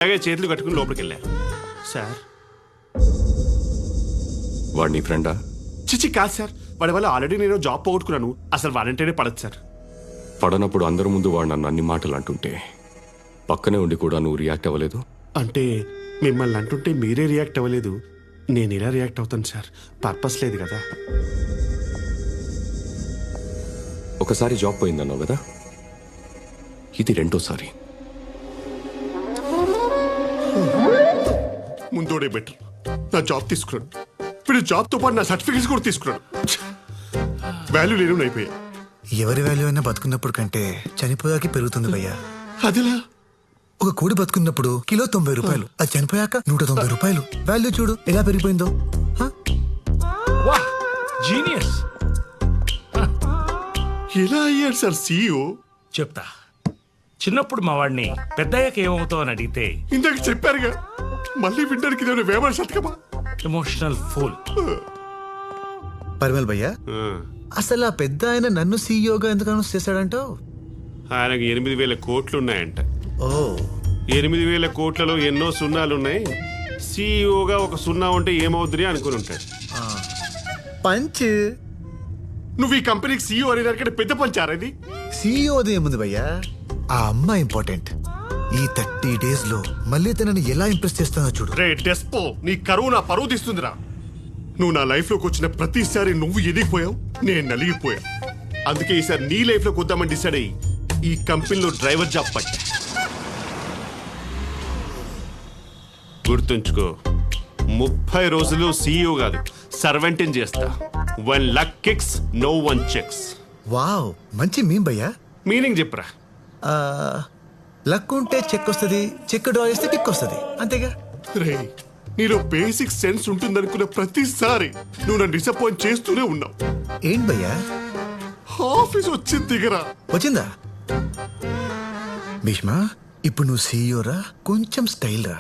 అలాగే చేతులు కట్టుకుని లోపలికి వెళ్ళా. సార్ వాడు నీ ఫ్రెండా? చిచి కాదు సార్, వాడి వల్ల ఆల్రెడీ నేను జాబ్ పోగొట్టుకున్నాను. అసలు వాడంటేనే పడదు సార్. పడనప్పుడు అందరి ముందు వాడు నన్ను అన్ని మాటలు అంటుంటే పక్కనే ఉండి కూడా నువ్వు రియాక్ట్ అవ్వలేదు. అంటే మిమ్మల్ని అంటుంటే మీరే రియాక్ట్ అవ్వలేదు, నేను ఇలా రియాక్ట్ అవుతాను సార్. పర్పస్ లేదు కదా. ఒకసారి జాబ్ పోయిందన్నావు కదా, ఇది రెండోసారి. ముందోడే బెటర్. నా జాబ్ తీసుకున్నాడు, వీడు జాబ్తో పాటు నా సర్టిఫికేట్స్ కూడా తీసుకున్నాడు. వాల్యూ లేని అయిపోయా. ఎవరి వాల్యూ అయినా బతుకున్నప్పుడు కంటే చనిపోయాక పెరుగుతుంది భయ్యా. అదిలా ఒక కోడి బతుకున్నప్పుడు కిలో 90 రూపాయలు, అది చనిపోయాక 190 రూపాయలు. వాల్యూ చూడు ఎలా పెరిగిపోయిందో. జీనియస్. ఎలా అయ్యాడు సార్ CEO? చెప్తా. చిన్నప్పుడు మా వాడిని పెద్దయ్యాక ఏమవుతావు అని అడిగితే ఇందాక చెప్పారుగా, మళ్ళీ వింటానికి ఇదేమైనా వేమన శతకమా? Emotional fool. పరిమల్ భయ్యా, అసలు ఆ పెద్ద ఆయన నన్ను సీఈఓగా ఎందుకు అనౌన్స్ చేశాడంటావు? ఆయనకు 8,000 కోట్లు ఉన్నాయంట. ఓ, 8,000 కోట్లలో ఎన్నో సున్నాలున్నాయి. CEOగా ఒక సున్నా ఉంటే ఏమవుద్ది అనుకుని ఉంటాడు. పంచ్. నువ్వు ఈ కంపెనీకి CEO అనే దానికంటే పెద్ద పంచారది. సీఈఓది ఏముంది భయ్యా, ఆ అమ్మ ఇంపార్టెంట్. ఈ 30 days లో మళ్ళీ తనని ఎలా ఇంప్రెస్ చేస్తానో చూడు. రే డెస్పో, నీ కరువు నా పరువు తీస్తుందిరా. నువ్వు నా లైఫ్ లోకి వచ్చిన ప్రతిసారి నువ్వు ఎదిగిపోయావు, నేను నలిగిపోయా. అందుకే ఈసారి నీ లైఫ్ లోకి వద్దామని డిసైడ్ అయ్యి ఈ కంపెనీలో డ్రైవర్ జాబ్ పట్టా. గుర్తుంచుకో, 30 రోజులు CEO కాదు, సర్వెంట్ని చేస్తా. 1 luck kicks, no one checks. Wow, మంచి మీమ్ భయ్యా. మీనింగ్ చెప్పరా. లక్ ఉంటే చెక్ వస్తుంది, చెక్ డ్రా చేస్తే కిక్ వస్తుంది, అంతేగా. రే, నీలో బేసిక్ సెన్స్ ఉంటుందనుకున్న ప్రతిసారి నువ్వు నన్ను డిసప్పాయింట్ చేస్తూనే ఉన్నావు. ఏంటి భయ్యా? ఆఫీస్ వచ్చింది దిగరా. వచ్చిందా? భీష్మా, ఇప్పుడు నువ్వు సీఈఓ రా, కొంచెం స్టైల్ రా.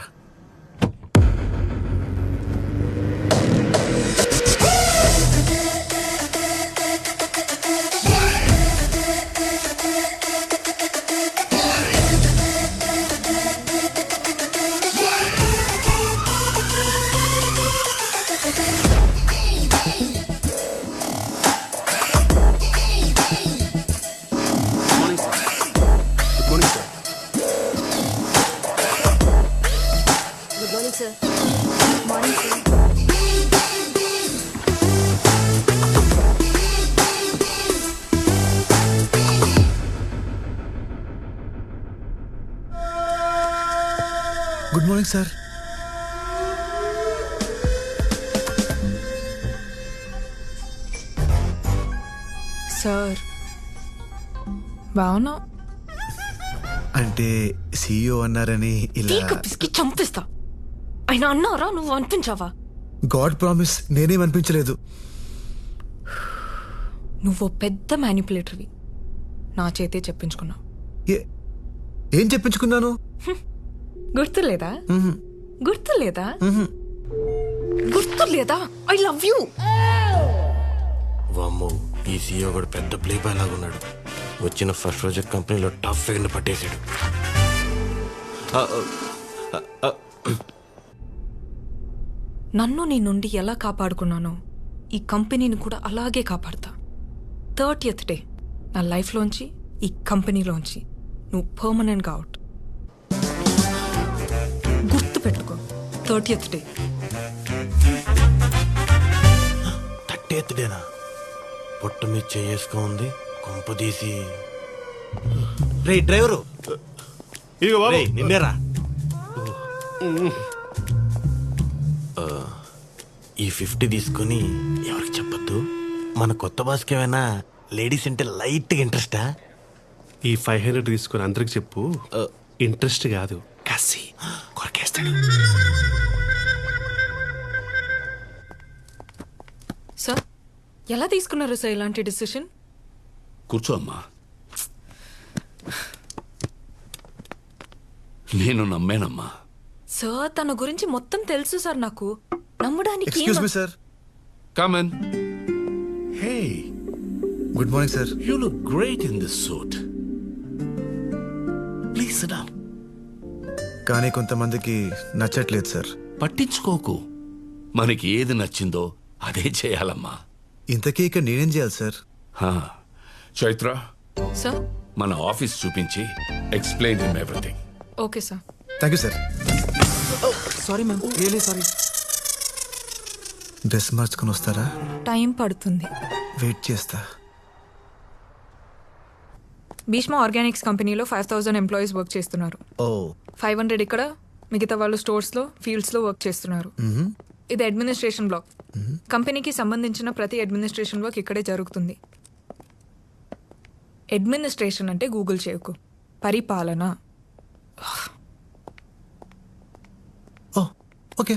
Good morning sir. సార్ బావునా? అంటే సీఈఓ అన్నారని ఇలా. పిసికి చంపిస్తా. ఆయన అన్నారా, నువ్వు అనిపించావా? God promise, నేనేమనిపించలేదు. నువ్వు పెద్ద మ్యానిపులేటర్వి. నా చేతే చెప్పించుకున్నావు. ఏం చెప్పించుకున్నాను? గుర్తులేదా? గుర్తులేదా? గుర్తులేదా? I love you. వామ్మో, ఈ సీఈఓ కూడా పెద్ద ప్లే బాయ్ లాగా ఉన్నాడు. వచ్చిన ఫస్ట్ రోజు కంపెనీలో టఫ్ ఫిగర్ని పట్టేశాడు. నన్ను నీ నుండి ఎలా కాపాడుకున్నానో ఈ కంపెనీని కూడా అలాగే కాపాడతా. 30th డే నా లైఫ్లోంచి, ఈ కంపెనీలోంచి నువ్వు పర్మనెంట్గా అవుట్. గుర్తు పెట్టుకో, 30th డే. 30th డేనా? పొట్ట మీద చేసుకు ఉంది, కొంప తీసి. రే డ్రైవరు, ఇదిగో బాబు. రేయ్, నిన్నేరా. ఈ 50 తీసుకొని ఎవరికి చెప్పొద్దు. మన కొత్త బాస్కి ఏమైనా లేడీస్ అంటే లైట్గా ఇంట్రెస్టా? ఈ 500 తీసుకొని అందరికి చెప్పు. ఇంట్రెస్ట్ కాదు, కసి కొరకేస్తాడు. సార్, ఎలా తీసుకున్నారు సార్ ఇలాంటి డిసిషన్? కూర్చో అమ్మా. నేను నమ్మానమ్మా. సార్, తన గురించి మొత్తం తెలుసు సార్ నాకు. నమ్మడానికి excuse me sir. Come in. Hey. Good morning, sir. You look great in this suit. Please sit down. కానీ కొంతమందికి నచ్చట్లేదు సార్. పట్టించుకోకు, మనకి ఏది నచ్చిందో అదే చేయాలమ్మా. ఇంతకీ ఇక నేనేం చేయాలి సార్? హా, చైత్ర, సార్ మన ఆఫీస్ చూపించి explain him everything. Okay sir. Thank you sir. Sorry ma'am, really sorry. Dress మార్చుకొని వస్తారా? టైం పడుతుంది. వెయిట్ చేస్తా. భీష్మ ఆర్గానిక్స్ కంపెనీలో 5,000 ఎంప్లాయీస్ వర్క్ చేస్తున్నారు. ఓ 500 ఇక్కడ, మిగతా వాళ్ళు స్టోర్స్లో, ఫీల్డ్స్లో వర్క్ చేస్తున్నారు. ఇది అడ్మినిస్ట్రేషన్ బ్లాక్. కంపెనీకి సంబంధించిన ప్రతి అడ్మినిస్ట్రేషన్ వర్క్ ఇక్కడే జరుగుతుంది. అడ్మినిస్ట్రేషన్ అంటే గూగుల్ చేయకు, పరిపాలన. ఓ ఓకే.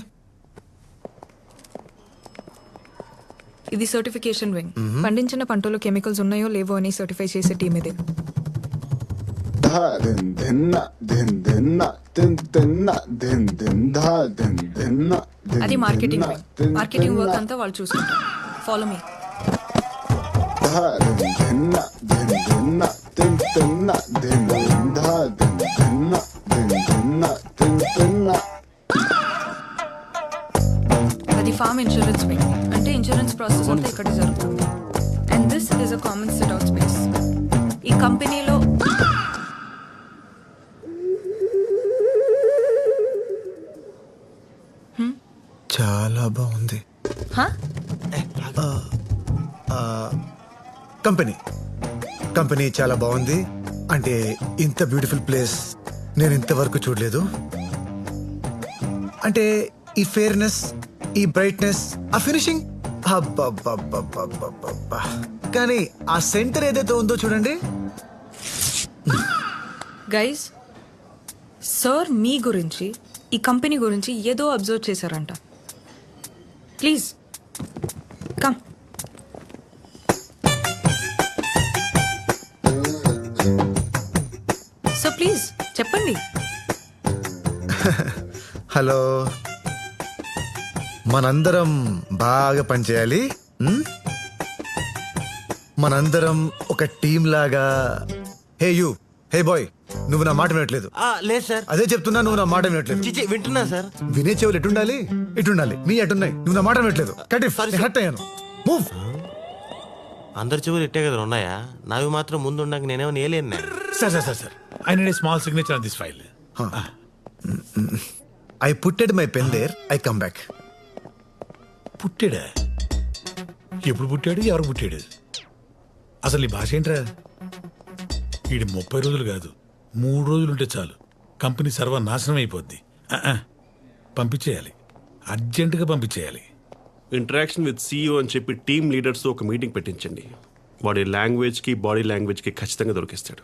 ఇది సర్టిఫికేషన్ వింగ్. పండించిన పంటలో కెమికల్స్ ఉన్నాయో లేవో అని సర్టిఫై చేసే టీం ఇది. అది మార్కెటింగ్ వింగ్. మార్కెటింగ్ వర్క్ అంతా వాళ్ళు చూసుకుంటారు. Follow me. అది ఫార్మ్ ఇన్సూరెన్స్ వింగ్. అంటే ఇన్సూరెన్స్ ప్రాసెస్ అంతా ఇక్కడ జరుగుతుంది. And this is a common SIT out space. ఈ కంపెనీలో చాలా బాగుంది. హా? కంపెనీ చాలా బాగుంది. అంటే ఇంత బ్యూటిఫుల్ ప్లేస్ నేను ఇంతవరకు చూడలేదు. అంటే ఈ ఫేర్నెస్, ఈ బ్రైట్నెస్, ఆ ఫినిషింగ్, కానీ ఆ సెంటర్ ఏదైతే ఉందో చూడండి. గైస్, సార్ మీ గురించి, ఈ కంపెనీ గురించి ఏదో అబ్జర్వ్ చేశారంట. Please come. సో ప్లీజ్ చెప్పండి. హలో, మనందరం బాగా పనిచేయాలి. మనందరం ఒక టీం లాగా. హే యూ, హే బాయ్, నువ్వు నా మాట వినట్లేదు. లేదు సార్. అదే చెప్తున్నా, నువ్వు నా మాట వినట్లేదు. చిచి, వింటున్నా సార్. వినే చెవులు ఎటుండాలి? ఇటుండాలి. మీ ఎటున్నాయి? నువ్వు నా మాట వినట్లేదు. హర్ట్ అయ్యాను. మూవ్. అందరి చెవులు ఇట్టే కదా ఉన్నాయా? నావి మాత్రం ముందు ఉండక నేనేమో నేలేను. Sir I need a small signature on this file. I putted my pen there, I come back. పుట్టాడా? ఎప్పుడు పుట్టాడు? ఎవరు పుట్టాడు? అసలు ఈ భాష ఏంట్రా? వీడి 30 రోజులు కాదు, 3 రోజులుంటే చాలు కంపెనీ సర్వనాశనం అయిపోద్ది. పంపించేయాలి, అర్జెంటుగా పంపించేయాలి. ఇంటరాక్షన్ విత్ CEO అని చెప్పి టీమ్ లీడర్స్తో ఒక మీటింగ్ పెట్టించండి. వాడి లాంగ్వేజ్కి, బాడీ లాంగ్వేజ్కి ఖచ్చితంగా దొరికిస్తాడు.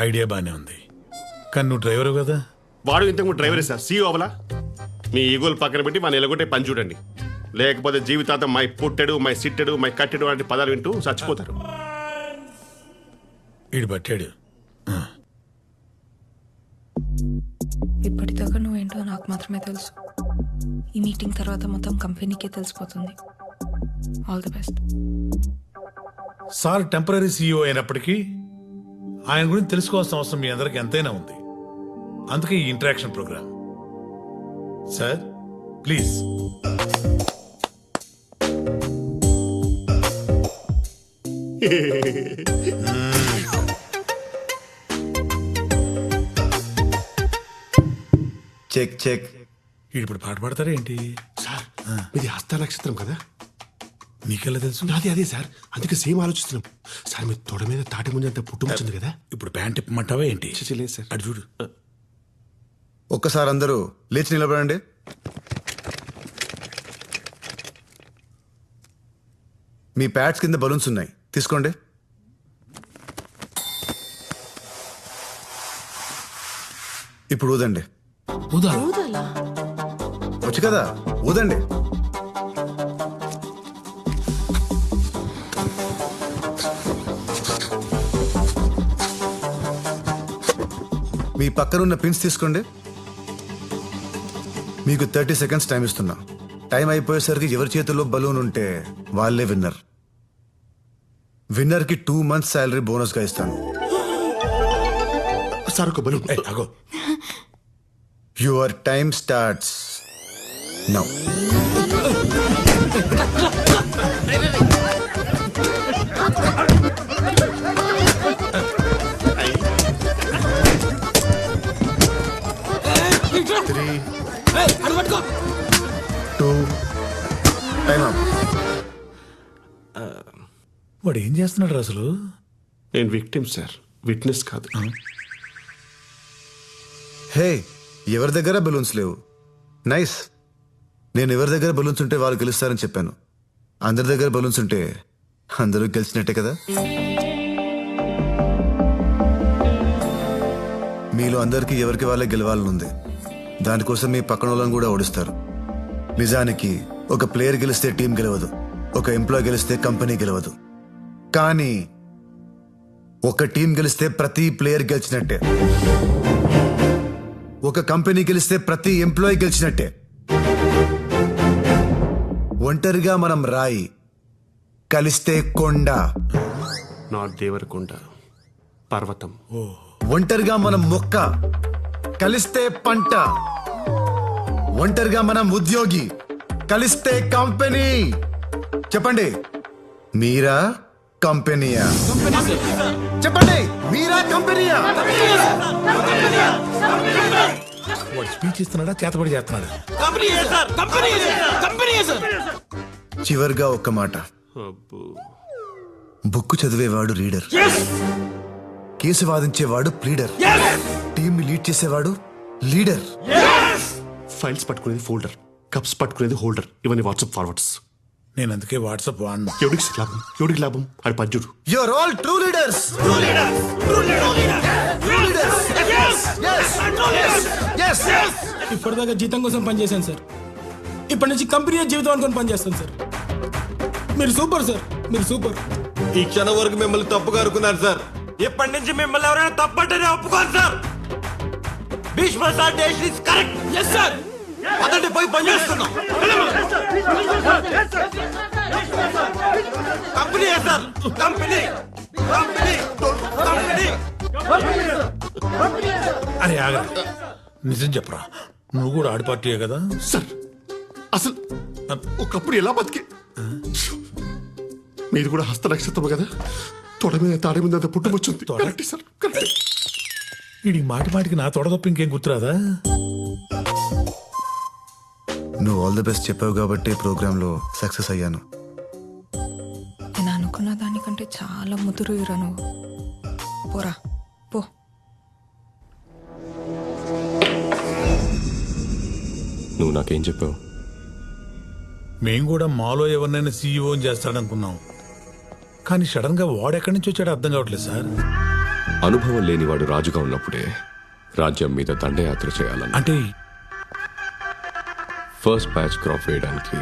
ఐడియా బాగానే ఉంది, కానీ నువ్వు డ్రైవరు కదా. వాడు ఇంతకు డ్రైవరే సార్, CEO అవలా. మీ ఈగోలు పక్కన పెట్టి మన ఎలాగొట్టే పని చూడండి. లేకపోతే జీవితాంతం మై పుట్టెడు, మై సిట్టెడు, మై కట్టెడు వంటి పదాలు వింటూ చచ్చిపోతారు. వీడు పట్టాడు. ఇప్పటిదాకా నువ్వేంటో నాకు మాత్రమే తెలుసు. ఈ మీటింగ్ తర్వాత మొత్తం కంపెనీకే తెలిసిపోతుంది. All the best. Sir temporary CEO అయినప్పటికీ ఆయన గురించి తెలుసుకోవాల్సిన అవసరం మీ అందరికి ఎంతైనా ఉంది. అందుకే ఈ interaction programme. Sir please. Check check. ఇప్పుడు పాట పాడతారా ఏంటి? సార్ మీది హస్త నక్షత్రం కదా? మీకెలా తెలుసు? నాది అదే సార్, అందుకే సేమ్ ఆలోచిస్తున్నాం. సార్ మీ తొడ మీద తాటి ముందు అంత పుట్టుమొచ్చింది కదా? ఇప్పుడు ప్యాంట్ ఇప్పమంటావా ఏంటి? లేదు సార్. అటు చూడు. ఒక్కసారి అందరూ లేచి నిలబడండి. మీ ప్యాడ్స్ కింద బలూన్స్ ఉన్నాయి, తీసుకోండి. ఇప్పుడు ఊదండి. వచ్చు కదా, ఊదండి. మీ పక్కనున్న పిన్స్ తీసుకోండి. మీకు 30 seconds టైం ఇస్తున్నా. టైం అయిపోయేసరికి ఎవరి చేతుల్లో బలూన్ ఉంటే వాళ్ళే విన్నర్. విన్నర్కి 2 months శాలరీ బోనస్గా ఇస్తాను. సార్ ఒక బలూన్. అగో, యువర్ టైమ్ స్టార్ట్స్ నౌ. వాడు ఏం చేస్తున్నాడు రా అసలు? నేను విక్టిమ్ సార్, విట్నెస్ కాదు. హే, ఎవరి దగ్గర బెలూన్స్ లేవు. నైస్. నేను ఎవరి దగ్గర బెలూన్స్ ఉంటే వాళ్ళు గెలుస్తారని చెప్పాను. అందరి దగ్గర బెలూన్స్ ఉంటే అందరూ గెలిచినట్టే కదా. మీలో అందరికీ ఎవరికి వాళ్ళే గెలవాలని ఉంది. దానికోసం మీ పక్కన వాళ్ళని కూడా ఓడిస్తారు. నిజానికి ఒక ప్లేయర్ గెలిస్తే టీం గెలవదు, ఒక ఎంప్లాయ్ గెలిస్తే కంపెనీ గెలవదు. కానీ ఒక టీం గెలిస్తే ప్రతి ప్లేయర్ గెలిచినట్టే, ఒక కంపెనీ గెలిస్తే ప్రతి ఎంప్లాయీ గెలిచినట్టే. ఒంటరిగా మనం రాయి, కలిస్తే కొండ. నాట్ దేవరకొండ, పర్వతం. ఒంటరిగా మనం మొక్క, కలిస్తే పంట. ఒంటరిగా మనం ఉద్యోగి, కలిస్తే కంపెనీ. చెప్పండి, మీరా కంపెనీయా? చెప్పండి, మీరా కంపెనీయా? వాడు స్పీచ్ ఇస్తున్నాడా, చేతబడి చేస్తున్నాడా? చివరిగా ఒక్క మాట. అబ్బో. బుక్ చదివేవాడు రీడర్, కేసు వాదించేవాడు ప్లీడర్, టీం లీడ్ చేసేవాడు లీడర్. ఫైల్స్ పట్టుకునేది ఫోల్డర్, కప్స్ పట్టుకునేది హోల్డర్. ఇవన్నీ వాట్సాప్ ఫార్వర్డ్స్. నేను అందుకే వాట్సాప్ వాడినా. ఎవడికి లాభం, ఎవడికి లాభం? అది పద్యుడు. You are all true leaders. ఇప్పటిదాకా జీతం కోసం పనిచేశాను సార్. ఇప్పటి నుంచి కంపెనీ జీవితం అనుకుని పనిచేస్తాను సార్. మీరు సూపర్ సార్, మీరు సూపర్. ఈ క్షణం వరకు మిమ్మల్ని తప్పుగా అనుకున్నాను సార్. ఇప్పటి నుంచి మిమ్మల్ని ఎవరైనా తప్పంటేనే ఒప్పుకోను sir. Bhishma sir decision is correct. Yes sir. అదండి పోయి పని చేస్తున్నాం. Company sir, company company company. అరే ఆగా, నిజం చెప్పరా, నువ్వు కూడా ఆడి పార్టీయే కదా? సార్ అసలు ఒకప్పుడు ఎలా బతికి, మీది కూడా హస్త నక్షత్రం కదా, తొడ మీద తాడే మీద అంత పుట్టుకొచ్చింది. Correct sir, correct. వీడి మాటి మాటికి నా తొడ తప్ప ఇంకేం గుర్తురాదా? నువ్వు ఆల్ ది బెస్ట్ చెప్పావు కాబట్టి ప్రోగ్రాంలో సక్సెస్ అయ్యాను. నేను అనుకున్న దానికంటే చాలా ముదురు ఇరా నువ్వు. పోరా పో. నువ్వు నాకేం చెప్పావు? మేం కూడా మాలో ఎవరినైనా సీఈఓ చేస్తాడనుకున్నాం, కానీ సడన్ గా వాడెక్కడి నుంచి వచ్చాడో అర్థం కావట్లేదు సార్. అనుభవం లేనివాడు రాజుగా ఉన్నప్పుడే రాజ్యం మీద దండయాత్ర చేయాలని. అంటే ఫస్ట్ బ్యాచ్ క్రాప్ వేయడానికి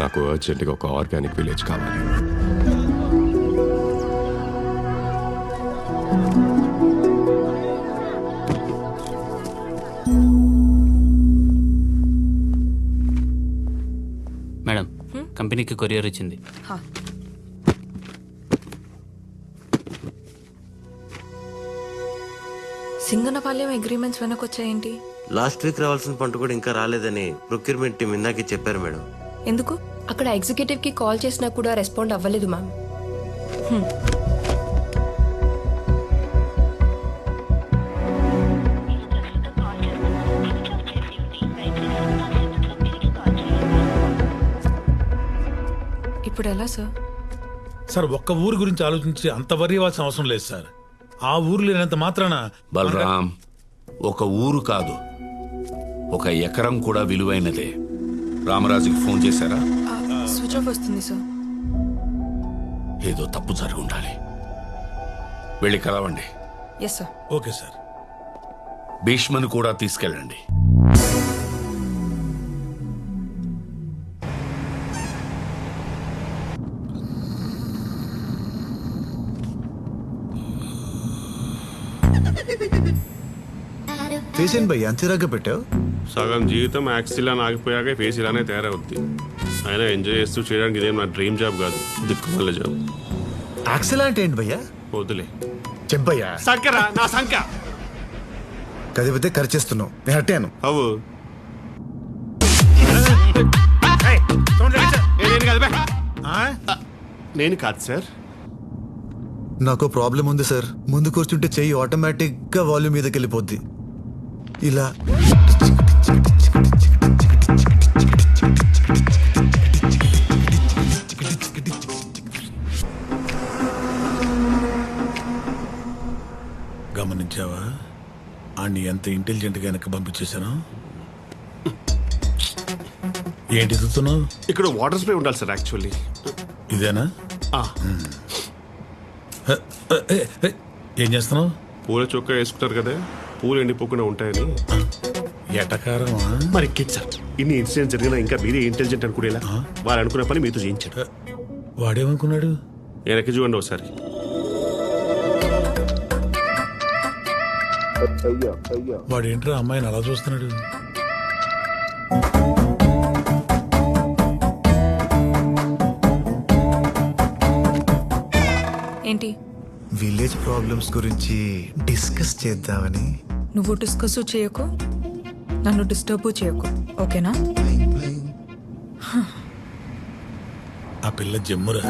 నాకు అర్జెంటుగా ఒక ఆర్గానిక్ విలేజ్ కావాలి. మేడం, కంపెనీకి కొరియర్ వచ్చింది. హా. సింగనపాలెం అగ్రిమెంట్స్ వెనకొచ్చాయేంటి? లాస్ట్ వీక్ రావాల్సిన పంట కూడా ఇంకా రాలేదని ప్రొక్యూర్మెంట్ టీం ఇందాకే చెప్పారు మేడం. ఎందుకు? అక్కడ ఎగ్జిక్యూటివ్ కి కాల్ చేసినా కూడా రెస్పాండ్ అవ్వలేదు మ్యామ్. ఇప్పుడు ఎలా సార్? సార్, ఒక్క ఊరు గురించి ఆలోచించి అంత వరి ఇవ్వాల్సిన అవసరం లేదు సార్. ఆ ఊరు లేనంత మాత్రాన బలరాం, ఒక ఊరు కాదు, ఒక ఎకరం కూడా విలువైనదే. రామరాజుకి ఫోన్ చేశారా? స్విచ్ ఆఫ్ వస్తుంది సార్. ఏదో తప్పు జరిగి ఉండాలి. వెళ్ళి కలవండి. Yes sir. Okay sir. భీష్మను కూడా తీసుకెళ్ళండి. ఫేస్ ఏంటి భయ్య అంత ఇరాగ్గా పెట్టావు? సగం జీవితం యాక్సిలా ఆగిపోయాక ఫేస్ ఇలానే తయారవుద్ది. అయినా ఎంజాయ్ చేస్తూ చేయడానికి ఇదేం నా డ్రీమ్ జాబ్ కాదు, దిక్కుమల్ల జాబ్. యాక్సెల్ అంటే ఏంటి భయ్యా? వద్దులే. చెప్పయ్యా. సంకరా నా సంక. కదిపితే ఖర్చేస్తున్నావు. నేను హట్టాను. అవు నేను కాదు సార్. నాకు ప్రాబ్లం ఉంది సార్. ముందు కూర్చుంటే చెయ్యి ఆటోమేటిక్ గా వాల్యూమ్ మీదకి వెళ్ళిపోద్ది. ఇలా గమనించావా ఆడిని ఎంత ఇంటెలిజెంట్ గా వెనక్కి పంపించేశాను. ఏంటి ఎదుగుతున్నావు? ఇక్కడ వాటర్ స్ప్రే ఉండాలి సార్ యాక్చువల్లీ. ఇదేనా? ఏం చేస్తున్నావు? పూల చొక్కా వేసుకుంటారు కదా, పూలు ఎండిపోకుండా ఉంటాయని. ఎటకారమా? మరి కిడ్ సార్, ఇన్ని ఇన్సిడెంట్ జరిగినా ఇంకా మీరే ఇంటెలిజెంట్ అనుకునేలా వారు అనుకున్న పని మీతో చేయించాడు. వాడేమనుకున్నాడు? వెనక్కి చూడండి ఒకసారి. వాడేంట్రా అమ్మాయిని అలా చూస్తున్నాడు? ఏంటి? విలేజ్ ప్రాబ్లమ్స్ గురించి డిస్కస్ చేద్దామని. నువ్వు డిస్కస్ చేయకు, నన్ను డిస్టర్బ్ చేయకు, ఓకేనా? ఆ పిల్ల జమ్మురా.